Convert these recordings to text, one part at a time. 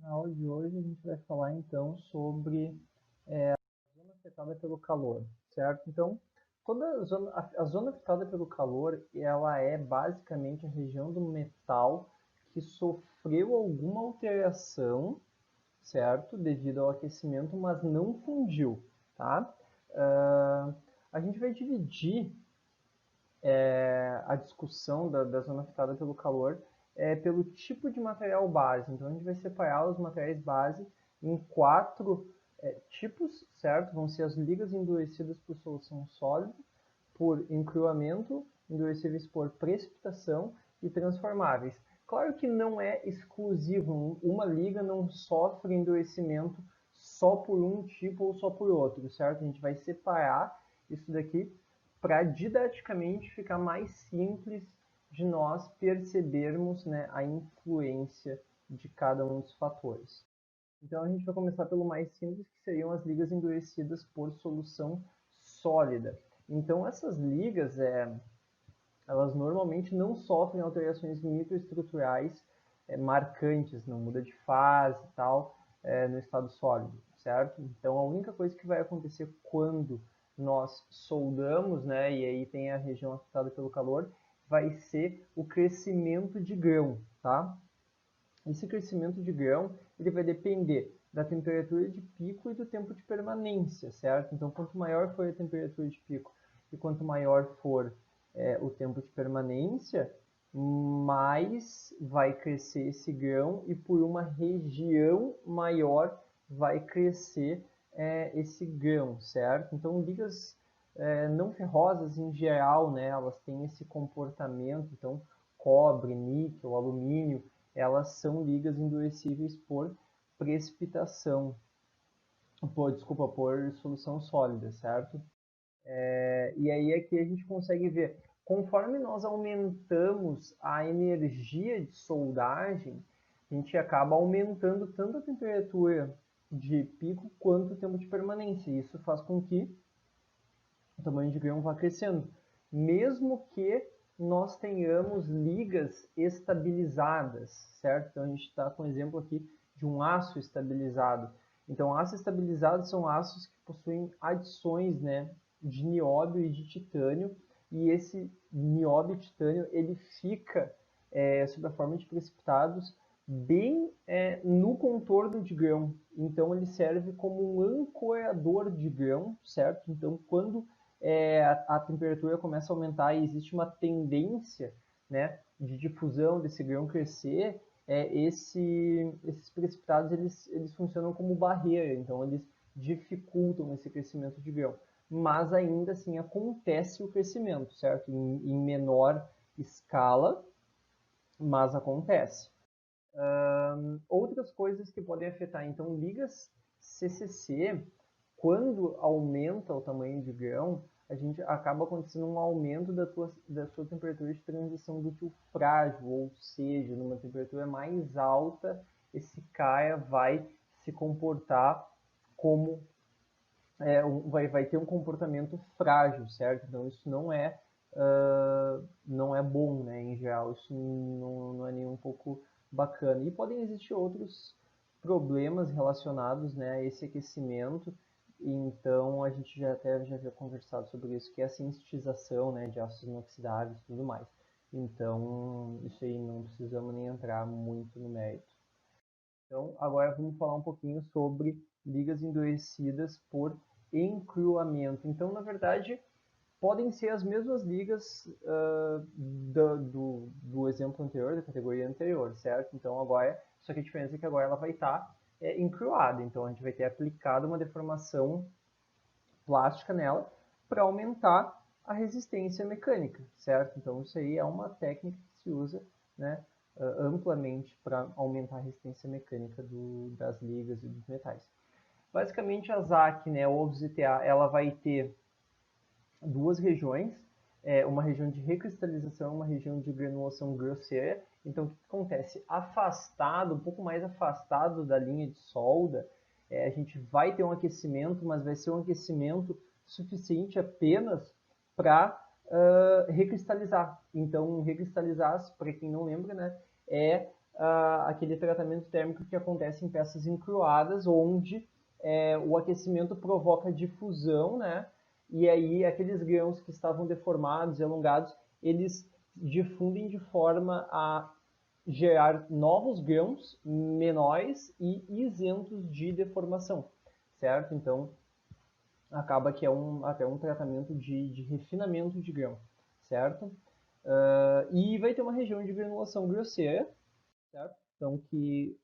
Na aula de hoje a gente vai falar então sobre a zona afetada pelo calor, certo? Então, toda a zona afetada pelo calor, ela é basicamente a região do metal que sofreu alguma alteração, certo? Devido ao aquecimento, mas não fundiu, tá? A gente vai dividir a discussão da zona afetada pelo calor pelo tipo de material base. Então a gente vai separar os materiais base em quatro tipos, certo? Vão ser as ligas endurecidas por solução sólida, por encruamento, endurecíveis por precipitação e transformáveis. Claro que não é exclusivo, uma liga não sofre endurecimento só por um tipo ou só por outro, certo? A gente vai separar isso daqui para didaticamente ficar mais simples de nós percebermos, né, a influência de cada um dos fatores. Então a gente vai começar pelo mais simples, que seriam as ligas endurecidas por solução sólida. Então essas ligas, elas normalmente não sofrem alterações microestruturais marcantes, não muda de fase e tal, no estado sólido, certo? Então a única coisa que vai acontecer quando nós soldamos, né, e aí tem a região afetada pelo calor, vai ser o crescimento de grão, tá? Esse crescimento de grão, ele vai depender da temperatura de pico e do tempo de permanência, certo? Então, quanto maior for a temperatura de pico e quanto maior for o tempo de permanência, mais vai crescer esse grão e por uma região maior vai crescer esse grão, certo? Então, ligas não ferrosas em geral, né, elas têm esse comportamento, então cobre, níquel, alumínio, elas são ligas endurecíveis por precipitação, por solução sólida, certo? E aí aqui a gente consegue ver, conforme nós aumentamos a energia de soldagem, a gente acaba aumentando tanto a temperatura de pico quanto o tempo de permanência. Isso faz com que o tamanho de grão vá crescendo, mesmo que nós tenhamos ligas estabilizadas, certo? Então a gente está com um exemplo aqui de um aço estabilizado. Então aços estabilizados são aços que possuem adições, né, de nióbio e de titânio, e esse nióbio e titânio ele fica sob a forma de precipitados bem no contorno de grão. Então ele serve como um ancorador de grão, certo? Então quando a temperatura começa a aumentar e existe uma tendência, né, de difusão desse grão crescer, esses precipitados eles funcionam como barreira, então eles dificultam esse crescimento de grão. Mas ainda assim acontece o crescimento, certo? Em menor escala, mas acontece. Outras coisas que podem afetar, então, ligas CCC, quando aumenta o tamanho de grão, a gente acaba acontecendo um aumento da sua temperatura de transição dútil frágil, ou seja, numa temperatura mais alta, esse cara vai se comportar como vai ter um comportamento frágil, certo? Então isso não é bom, né? Em geral, isso não é nem um pouco bacana. E podem existir outros problemas relacionados, né, a esse aquecimento. Então a gente já havia conversado sobre isso, que é a sintetização, né, de ácidos inoxidáveis e tudo mais. Então isso aí não precisamos nem entrar muito no mérito. Então, agora vamos falar um pouquinho sobre ligas endurecidas por encruamento. Então, na verdade, podem ser as mesmas ligas do exemplo anterior, da categoria anterior, certo? Então, agora, só que a diferença é que agora ela vai estar encruada. Então, a gente vai ter aplicado uma deformação plástica nela para aumentar a resistência mecânica, certo? Então, isso aí é uma técnica que se usa, né, amplamente para aumentar a resistência mecânica das ligas e dos metais. Basicamente, a ZAC, né, ou ZTA, ela vai ter duas regiões, uma região de recristalização e uma região de granulação grosseira. Então, o que acontece? Afastado, um pouco mais afastado da linha de solda, a gente vai ter um aquecimento, mas vai ser um aquecimento suficiente apenas para recristalizar. Então, recristalizar, para quem não lembra, né, é aquele tratamento térmico que acontece em peças encruadas, onde o aquecimento provoca difusão, né? E aí aqueles grãos que estavam deformados e alongados, eles difundem de forma a gerar novos grãos menores e isentos de deformação, certo? Então, acaba que é até um tratamento de refinamento de grão, certo? E vai ter uma região de granulação grosseira, certo? Então, que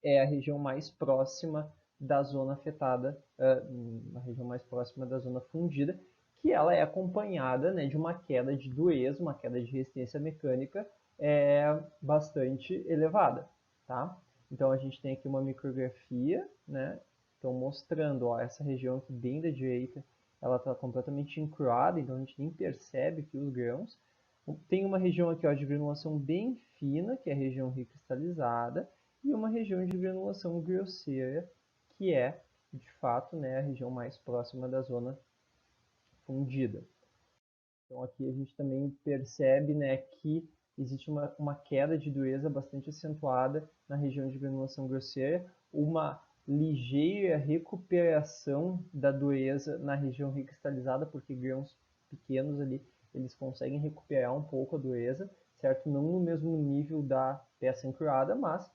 é a região mais próxima da zona afetada, a região mais próxima da zona fundida, que ela é acompanhada, né, de uma queda de dureza, uma queda de resistência mecânica bastante elevada, tá? Então a gente tem aqui uma micrografia, né? Então mostrando, ó, essa região aqui bem da direita, ela está completamente encruada, então a gente nem percebe que os grãos. Tem uma região aqui, ó, de granulação bem fina, que é a região recristalizada, e uma região de granulação grosseira, que é, de fato, né, a região mais próxima da zona fundida. Então aqui a gente também percebe, né, que existe uma queda de dureza bastante acentuada na região de granulação grosseira, uma ligeira recuperação da dureza na região recristalizada, porque grãos pequenos ali, eles conseguem recuperar um pouco a dureza, certo? Não no mesmo nível da peça encruada, mas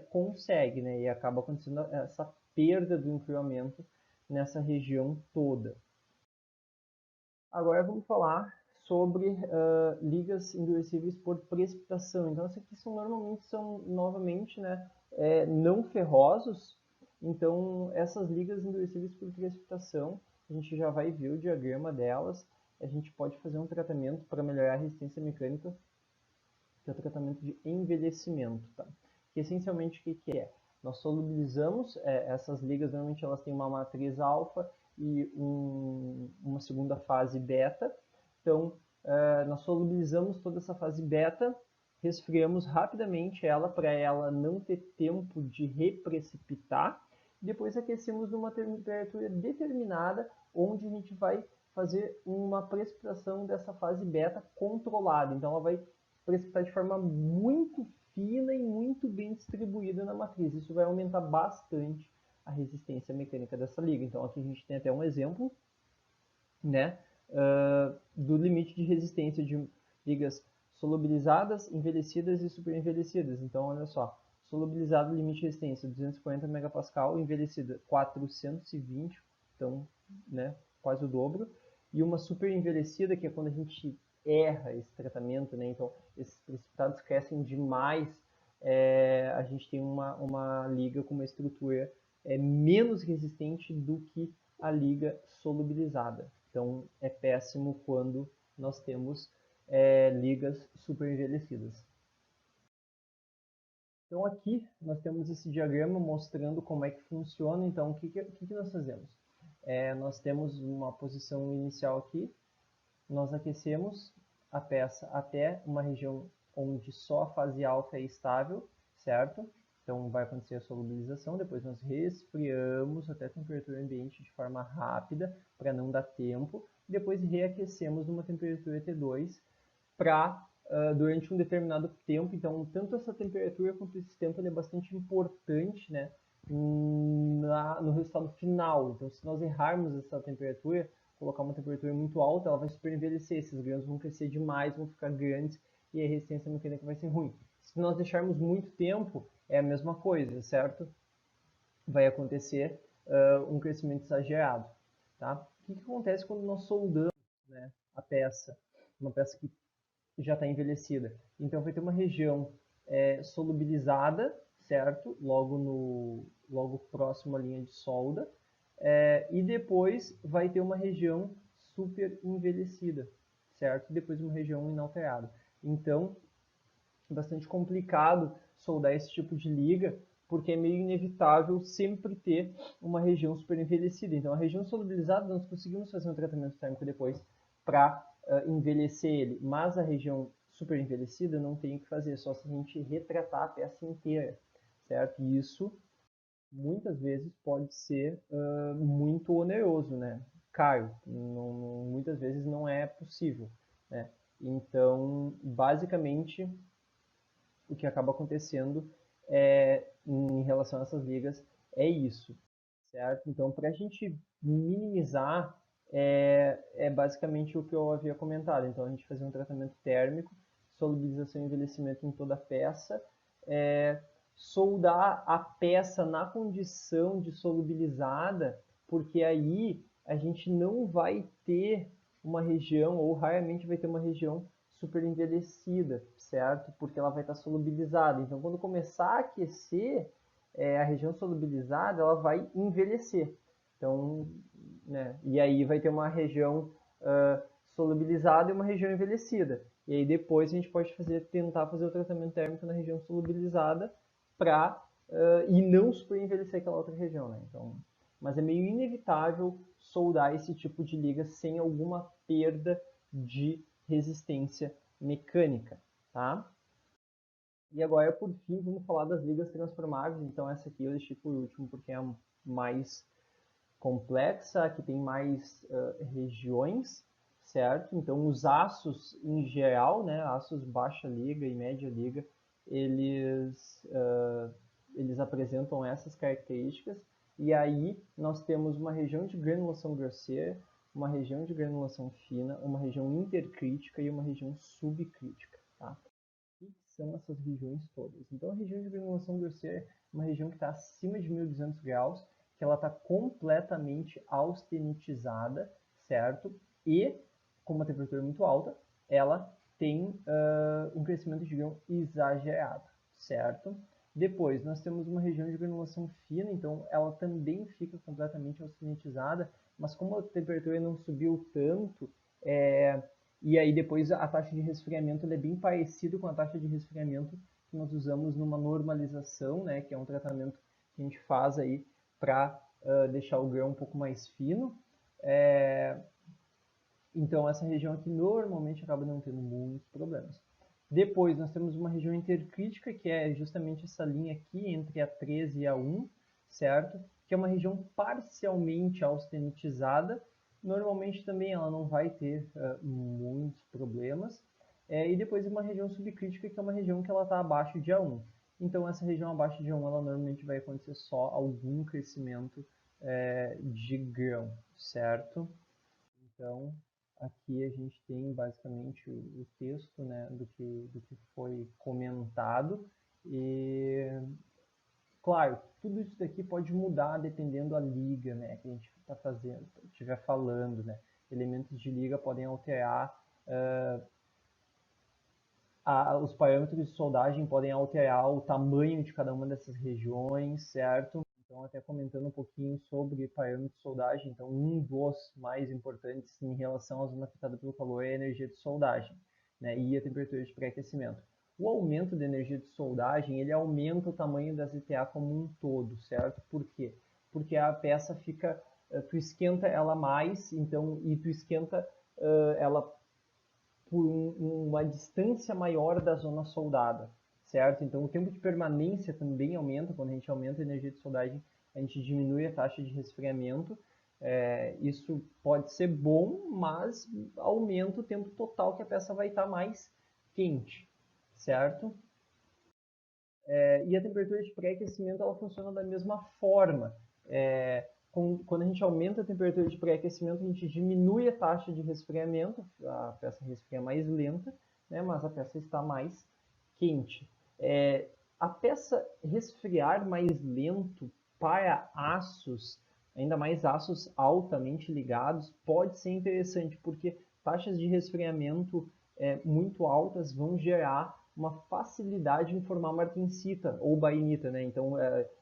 consegue, né? E acaba acontecendo essa perda do encruamento nessa região toda. Agora vamos falar sobre ligas endurecíveis por precipitação. Então, essas aqui normalmente são, novamente, né, não ferrosos. Então, essas ligas endurecíveis por precipitação, a gente já vai ver o diagrama delas. A gente pode fazer um tratamento para melhorar a resistência mecânica, que é o tratamento de envelhecimento. Tá? Que essencialmente o que é? Nós solubilizamos essas ligas, normalmente elas têm uma matriz alfa e uma segunda fase beta. Então, nós solubilizamos toda essa fase beta, resfriamos rapidamente ela para ela não ter tempo de reprecipitar. Depois aquecemos numa temperatura determinada, onde a gente vai fazer uma precipitação dessa fase beta controlada. Então, ela vai precipitar de forma muito fina e muito bem distribuída na matriz. Isso vai aumentar bastante a resistência mecânica dessa liga. Então aqui a gente tem até um exemplo, né, do limite de resistência de ligas solubilizadas, envelhecidas e super envelhecidas. Então olha só, solubilizado limite de resistência 240 MPa, envelhecida 420, então, né, quase o dobro. E uma super envelhecida, que é quando a gente erra esse tratamento, né? Então esses precipitados crescem demais, a gente tem uma liga com uma estrutura menos resistente do que a liga solubilizada. Então é péssimo quando nós temos ligas super envelhecidas. Então aqui nós temos esse diagrama mostrando como é que funciona. Então o que nós fazemos? Nós temos uma posição inicial aqui, nós aquecemos a peça até uma região onde só a fase alfa é estável, certo? Então vai acontecer a solubilização, depois nós resfriamos até a temperatura ambiente de forma rápida, para não dar tempo, depois reaquecemos numa temperatura T2 para durante um determinado tempo. Então, tanto essa temperatura quanto esse tempo é bastante importante, né, no resultado final. Então, se nós errarmos essa temperatura, colocar uma temperatura muito alta, ela vai super envelhecer, esses grãos vão crescer demais, vão ficar grandes e a resistência mecânica vai ser ruim. Se nós deixarmos muito tempo, é a mesma coisa, certo? Vai acontecer um crescimento exagerado. Tá? O que acontece quando nós soldamos, né, a peça? Uma peça que já está envelhecida. Então vai ter uma região solubilizada, certo? Logo próximo à linha de solda. E depois vai ter uma região super envelhecida, certo? E depois uma região inalterada. Então, é bastante complicado soldar esse tipo de liga, porque é meio inevitável sempre ter uma região super envelhecida. Então, a região solubilizada, nós conseguimos fazer um tratamento térmico depois para envelhecer ele, mas a região super envelhecida não tem o que fazer, só se a gente retratar a peça inteira, certo? E isso muitas vezes pode ser muito oneroso, né? Caro, muitas vezes não é possível, né? Então, basicamente, o que acaba acontecendo em relação a essas ligas é isso, certo? Então, para a gente minimizar, basicamente o que eu havia comentado. Então, a gente fazer um tratamento térmico, solubilização e envelhecimento em toda a peça, soldar a peça na condição de solubilizada, porque aí a gente não vai ter uma região, ou raramente vai ter uma região super envelhecida, certo? Porque ela vai estar solubilizada. Então, quando começar a aquecer, a região solubilizada, ela vai envelhecer. Então, né? E aí vai ter uma região solubilizada e uma região envelhecida. E aí depois a gente pode tentar fazer o tratamento térmico na região solubilizada para e não super envelhecer aquela outra região, né? Então, mas é meio inevitável soldar esse tipo de liga sem alguma perda de resistência mecânica, tá? E agora, por fim, vamos falar das ligas transformáveis. Então, essa aqui eu deixei por último porque é a mais complexa, que tem mais regiões, certo? Então, os aços em geral, né, aços baixa liga e média liga, eles apresentam essas características. E aí nós temos uma região de granulação grosseira, uma região de granulação fina, uma região intercrítica e uma região subcrítica, tá? O que são essas regiões todas? Então, a região de granulação grosseira é uma região que está acima de 1200 graus, que ela está completamente austenitizada, certo? E, com uma temperatura muito alta, ela tem um crescimento de grão exagerado, certo? Depois, nós temos uma região de granulação fina, então ela também fica completamente austenitizada, mas como a temperatura não subiu tanto, e aí depois a taxa de resfriamento é bem parecido com a taxa de resfriamento que nós usamos numa normalização, né, que é um tratamento que a gente faz aí para deixar o grão um pouco mais fino. Então essa região aqui normalmente acaba não tendo muitos problemas. Depois nós temos uma região intercrítica, que é justamente essa linha aqui entre a 13 e a 1, certo? Que é uma região parcialmente austenitizada. Normalmente também ela não vai ter muitos problemas. E depois uma região subcrítica, que é uma região que ela está abaixo de A1. Então essa região abaixo de A1 ela normalmente vai acontecer só algum crescimento de grão, certo? Então, aqui a gente tem basicamente o texto, né, do que foi comentado. E, claro, tudo isso daqui pode mudar dependendo da liga, né, que a gente está fazendo, estiver falando, né. Elementos de liga podem alterar, os parâmetros de soldagem podem alterar o tamanho de cada uma dessas regiões, certo? Então, até comentando um pouquinho sobre parâmetros de soldagem, então um dos mais importantes em relação à zona afetada pelo calor é a energia de soldagem, né, e a temperatura de pré-aquecimento. O aumento da energia de soldagem, ele aumenta o tamanho da ZTA como um todo, certo? Por quê? Porque a peça fica, tu esquenta ela mais, então, e tu esquenta ela por uma distância maior da zona soldada, certo? Então o tempo de permanência também aumenta. Quando a gente aumenta a energia de soldagem, a gente diminui a taxa de resfriamento. Isso pode ser bom, mas aumenta o tempo total que a peça vai estar mais quente, certo? E a temperatura de pré-aquecimento ela funciona da mesma forma. Quando a gente aumenta a temperatura de pré-aquecimento, a gente diminui a taxa de resfriamento, a peça resfria mais lenta, né, mas a peça está mais quente. A peça resfriar mais lento para aços, ainda mais aços altamente ligados, pode ser interessante, porque taxas de resfriamento muito altas vão gerar uma facilidade em formar martensita ou bainita, né? Então,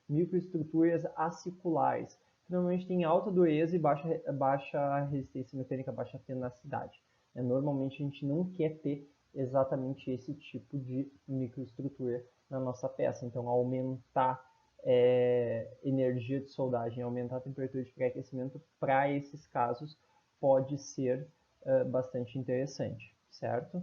microestruturas aciculares. Normalmente tem alta dureza e baixa resistência mecânica, baixa tenacidade. Normalmente a gente não quer ter exatamente esse tipo de microestrutura na nossa peça. Então, aumentar energia de soldagem, aumentar a temperatura de pré-aquecimento para esses casos pode ser bastante interessante, certo?